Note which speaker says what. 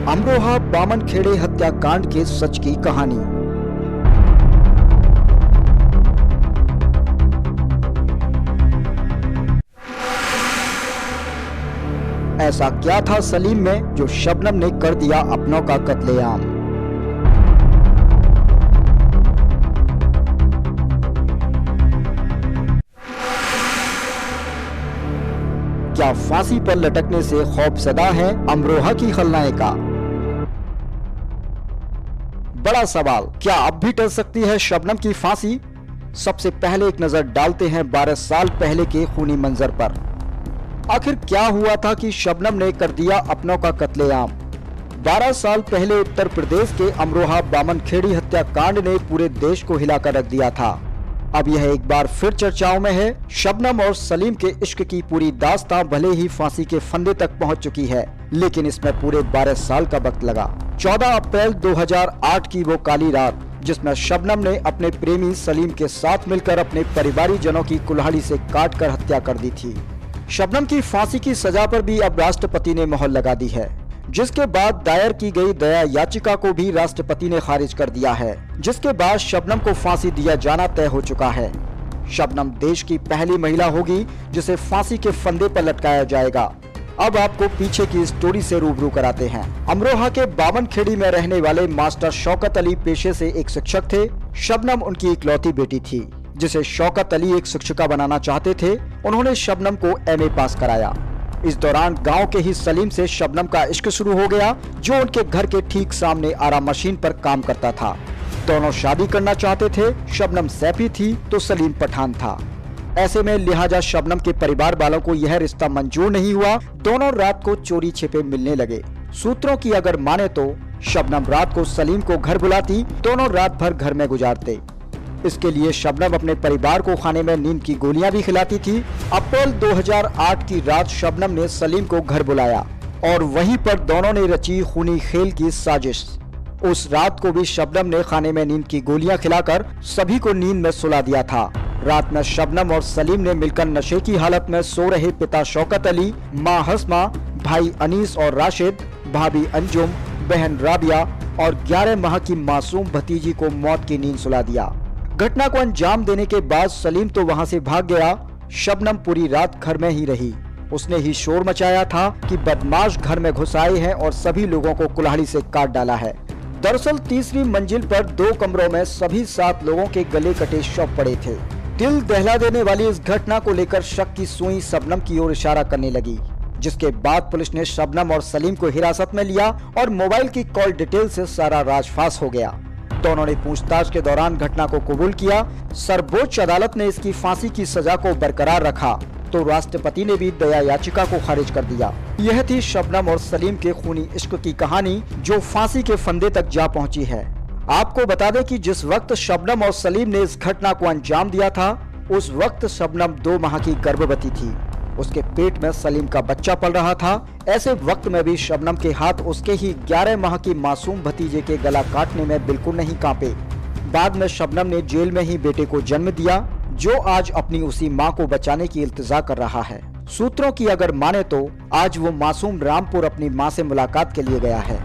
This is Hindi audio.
Speaker 1: अमरोहा बामनखेड़े हत्याकांड के सच की कहानी। ऐसा क्या था सलीम में जो शबनम ने कर दिया अपनों का कत्लेआम। क्या फांसी पर लटकने से खौफजदा है अमरोहा की खलनायिका? बड़ा सवाल, क्या अब भी टल सकती है शबनम की फांसी? सबसे पहले एक नजर डालते हैं 12 साल पहले के खूनी मंजर पर। आखिर क्या हुआ था कि शबनम ने कर दिया अपनों का कत्लेआम? 12 साल पहले उत्तर प्रदेश के अमरोहा बामनखेड़ी हत्याकांड ने पूरे देश को हिलाकर रख दिया था। अब यह एक बार फिर चर्चाओं में है। शबनम और सलीम के इश्क की पूरी दास्तां भले ही फांसी के फंदे तक पहुंच चुकी है, लेकिन इसमें पूरे 12 साल का वक्त लगा। 14 अप्रैल 2008 की वो काली रात, जिसमें शबनम ने अपने प्रेमी सलीम के साथ मिलकर अपने परिवारी जनों की कुल्हाड़ी से काटकर हत्या कर दी थी। शबनम की फांसी की सजा पर भी अब राष्ट्रपति ने मोहर लगा दी है, जिसके बाद दायर की गई दया याचिका को भी राष्ट्रपति ने खारिज कर दिया है, जिसके बाद शबनम को फांसी दिया जाना तय हो चुका है। शबनम देश की पहली महिला होगी जिसे फांसी के फंदे पर लटकाया जाएगा। अब आपको पीछे की स्टोरी से रूबरू कराते हैं। अमरोहा के बामनखेड़ी में रहने वाले मास्टर शौकत अली पेशे से एक शिक्षक थे। शबनम उनकी इकलौती बेटी थी, जिसे शौकत अली एक शिक्षिका बनाना चाहते थे। उन्होंने शबनम को एमए पास कराया। इस दौरान गांव के ही सलीम से शबनम का इश्क शुरू हो गया, जो उनके घर के ठीक सामने आरा मशीन पर काम करता था। दोनों शादी करना चाहते थे। शबनम सैफी थी तो सलीम पठान था। ऐसे में लिहाजा शबनम के परिवार वालों को यह रिश्ता मंजूर नहीं हुआ। दोनों रात को चोरी छिपे मिलने लगे। सूत्रों की अगर माने तो शबनम रात को सलीम को घर बुलाती, दोनों रात भर घर में गुजारते। इसके लिए शबनम अपने परिवार को खाने में नींद की गोलियां भी खिलाती थी। अप्रैल 2008 की रात शबनम ने सलीम को घर बुलाया और वहीं पर दोनों ने रची खूनी खेल की साजिश। उस रात को भी शबनम ने खाने में नींद की गोलियां खिलाकर सभी को नींद में सुला दिया था। रात में शबनम और सलीम ने मिलकर नशे की हालत में सो रहे पिता शौकत अली, माँ हस्मा, भाई अनीस और राशिद, भाभी अंजुम, बहन राबिया और 11 माह की मासूम भतीजी को मौत की नींद सुला दिया। घटना को अंजाम देने के बाद सलीम तो वहां से भाग गया। शबनम पूरी रात घर में ही रही। उसने ही शोर मचाया था कि बदमाश घर में घुस आए हैं और सभी लोगों को कुल्हाड़ी से काट डाला है। दरअसल तीसरी मंजिल पर 2 कमरों में सभी 7 लोगों के गले कटे शव पड़े थे। दिल दहला देने वाली इस घटना को लेकर शक की सुई शबनम की ओर इशारा करने लगी, जिसके बाद पुलिस ने शबनम और सलीम को हिरासत में लिया और मोबाइल की कॉल डिटेल से सारा राजफाश हो गया। दोनों ने पूछताछ के दौरान घटना को कबूल किया। सर्वोच्च अदालत ने इसकी फांसी की सजा को बरकरार रखा तो राष्ट्रपति ने भी दया याचिका को खारिज कर दिया। यह थी शबनम और सलीम के खूनी इश्क की कहानी, जो फांसी के फंदे तक जा पहुंची है। आपको बता दें कि जिस वक्त शबनम और सलीम ने इस घटना को अंजाम दिया था, उस वक्त शबनम 2 माह की गर्भवती थी। उसके पेट में सलीम का बच्चा पल रहा था। ऐसे वक्त में भी शबनम के हाथ उसके ही 11 माह की मासूम भतीजे के गला काटने में बिल्कुल नहीं कांपे। बाद में शबनम ने जेल में ही बेटे को जन्म दिया, जो आज अपनी उसी मां को बचाने की इल्तिजा कर रहा है। सूत्रों की अगर माने तो आज वो मासूम रामपुर अपनी मां से मुलाकात के लिए गया है।